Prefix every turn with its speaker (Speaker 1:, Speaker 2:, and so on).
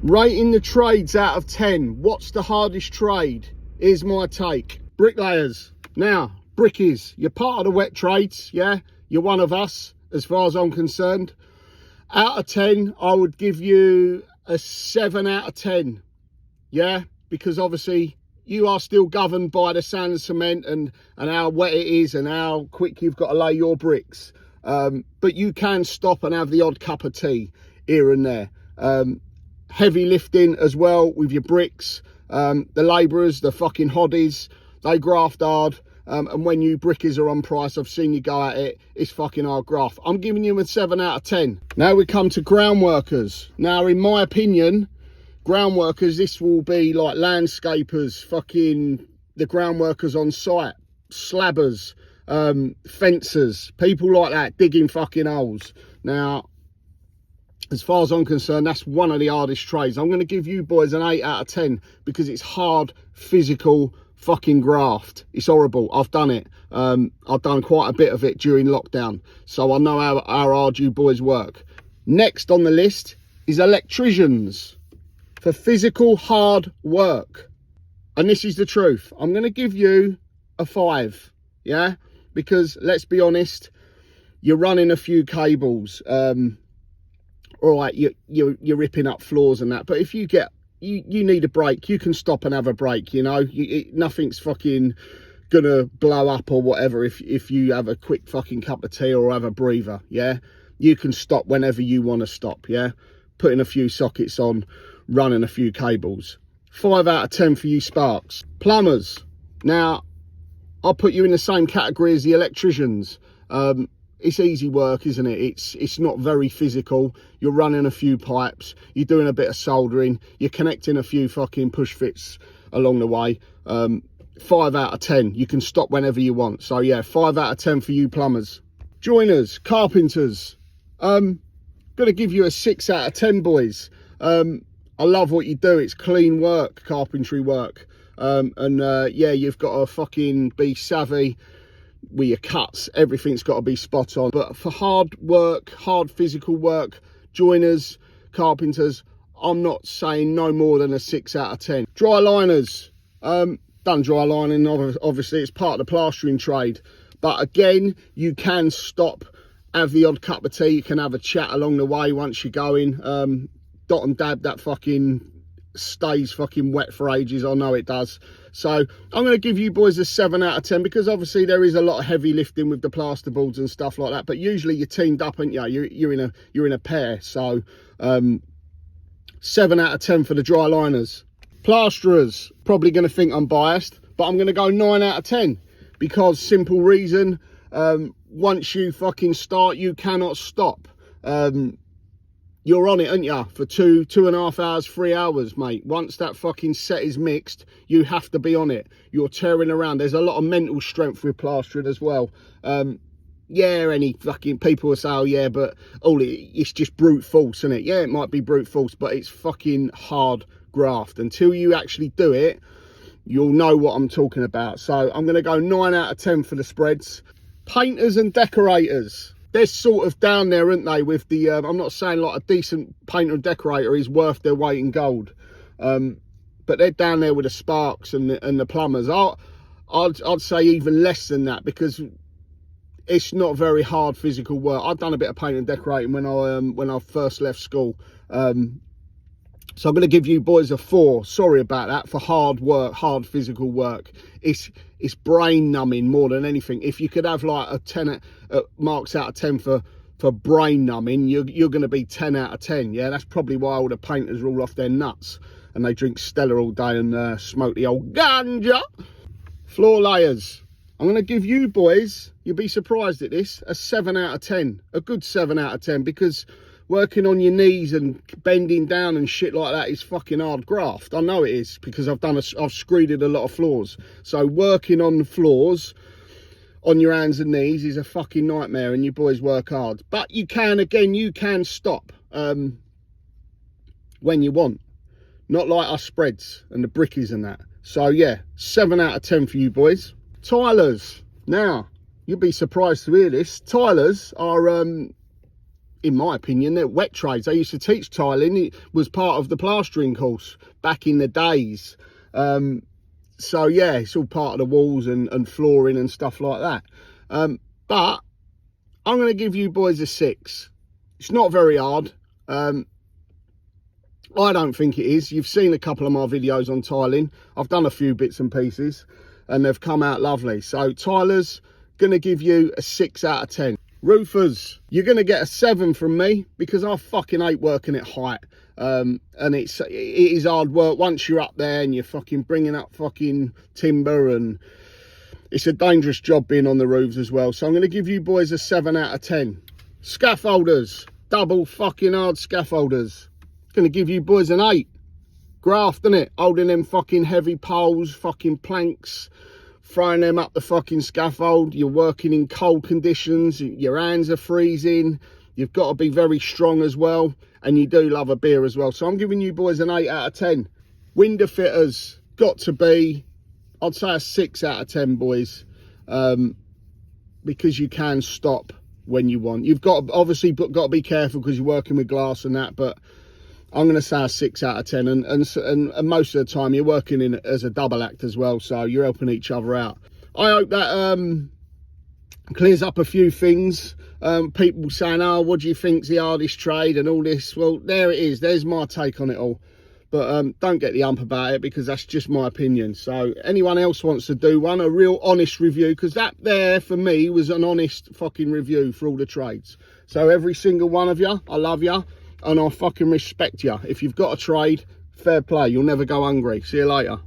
Speaker 1: Rating the trades out of 10. What's the hardest trade? Here's my take. Bricklayers. Now, brickies, you're part of the wet trades, yeah? You're one of us, as far as I'm concerned. Out of 10, I would give you a 7 out of 10, yeah? Because obviously, you are still governed by the sand and cement and how wet it is and how quick you've got to lay your bricks. But you can stop and have the odd cup of tea here and there. Heavy lifting as well with your bricks. The labourers, the fucking hoddies, they graft hard. And when you brickies are on price, I've seen you go at it, it's fucking hard graft. I'm giving you a 7 out of 10. Now we come to ground workers. Now, in my opinion, ground workers, this will be like landscapers, fucking the ground workers on site, slabbers, fencers, people like that, digging fucking holes. Now, as far as I'm concerned, that's one of the hardest trades. I'm going to give you boys an 8 out of 10 because it's hard, physical, fucking graft. It's horrible. I've done it. I've done quite a bit of it during lockdown, so I know how hard you boys work. Next on the list is electricians, for physical hard work. And this is the truth. I'm going to give you a 5, yeah? Because let's be honest, you're running a few cables. All right, you're ripping up floors and that, but if you need a break, you can stop and have a break, you know. Nothing's fucking gonna blow up or whatever if you have a quick fucking cup of tea or have a breather, yeah. You can stop whenever you want to stop, yeah. Putting a few sockets on, running a few cables. 5 out of 10 for you sparks. Plumbers. Now, I'll put you in the same category as the electricians. It's easy work, isn't it? It's not very physical. You're running a few pipes, you're doing a bit of soldering, you're connecting a few fucking push fits along the way. 5 out of 10. You can stop whenever you want. So yeah, 5 out of 10 for you plumbers. Joiners, carpenters. Gonna give you a 6 out of 10, boys. I love what you do. It's clean work, carpentry work. Yeah, you've got to fucking be savvy with your cuts. Everything's got to be spot on. But for hard work, hard physical work, joiners, carpenters, I'm not saying no more than a 6 out of 10. Dry liners. Done dry lining, obviously it's part of the plastering trade, but again, you can stop, have the odd cup of tea, you can have a chat along the way once you're going. Dot and dab, that fucking stays fucking wet for ages. I know it does. So I'm going to give you boys a 7 out of 10 because obviously there is a lot of heavy lifting with the plasterboards and stuff like that, but usually you're teamed up, aren't you? You're in a pair. So 7 out of 10 for the dry liners. Plasterers, probably going to think I'm biased, but I'm going to go 9 out of 10 because simple reason, once you fucking start, you cannot stop. You're on it, aren't you, for 2.5 hours, 3 hours, mate. Once that fucking set is mixed, you have to be on it. You're tearing around. There's a lot of mental strength with plastering as well. Yeah, any fucking people will say, oh yeah, but it's just brute force, isn't it? Yeah, it might be brute force, but it's fucking hard graft. Until you actually do it, you'll know what I'm talking about. So I'm going to go 9 out of 10 for the spreads. Painters and decorators. They're sort of down there, aren't they, with the, I'm not saying like a decent painter and decorator is worth their weight in gold. But they're down there with the sparks and the plumbers. I'd say even less than that because it's not very hard physical work. I've done a bit of painting and decorating when I first left school. So I'm going to give you boys a 4. Sorry about that, for hard work, hard physical work. It's brain numbing more than anything. If you could have like a 10 marks out of 10 for brain numbing, you're going to be 10 out of 10. Yeah, that's probably why all the painters roll off their nuts and they drink Stella all day and smoke the old ganja. Floor layers. I'm going to give you boys, you'll be surprised at this, a 7 out of 10. A good 7 out of 10 because working on your knees and bending down and shit like that is fucking hard graft. I know it is because I've screeded a lot of floors. So working on the floors on your hands and knees is a fucking nightmare and you boys work hard. But you can stop when you want. Not like us spreads and the brickies and that. So yeah, 7 out of 10 for you boys. Tilers. Now, you'll be surprised to hear this. Tilers are in my opinion, they're wet trades. They used to teach tiling. It was part of the plastering course back in the days. So yeah, it's all part of the walls and flooring and stuff like that. But I'm going to give you boys a 6. It's not very hard. I don't think it is. You've seen a couple of my videos on tiling. I've done a few bits and pieces and they've come out lovely. So tilers, going to give you a 6 out of 10. Roofers, you're going to get a 7 from me because I fucking hate working at height. And it is hard work once you're up there and you're fucking bringing up fucking timber, and it's a dangerous job being on the roofs as well. So I'm going to give you boys a 7 out of 10. Scaffolders, double fucking hard scaffolders. Going to give you boys an 8. Graft, innit? Holding them fucking heavy poles, fucking planks, throwing them up the fucking scaffold. You're working in cold conditions, your hands are freezing, you've got to be very strong as well, and you do love a beer as well. So I'm giving you boys an 8 out of 10. Window fitters, got to be, I'd say a 6 out of 10, boys, because you can stop when you want. You've got obviously got to be careful because you're working with glass and that, but I'm going to say a 6 out of 10, and most of the time you're working in as a double act as well, so you're helping each other out. I hope that clears up a few things. People saying, oh, what do you think's the hardest trade and all this? Well, there it is. There's my take on it all. But don't get the ump about it because that's just my opinion. So anyone else wants to do one, a real honest review, because that there for me was an honest fucking review for all the trades. So every single one of you, I love you. And I fucking respect you. If you've got a trade, fair play. You'll never go hungry. See you later.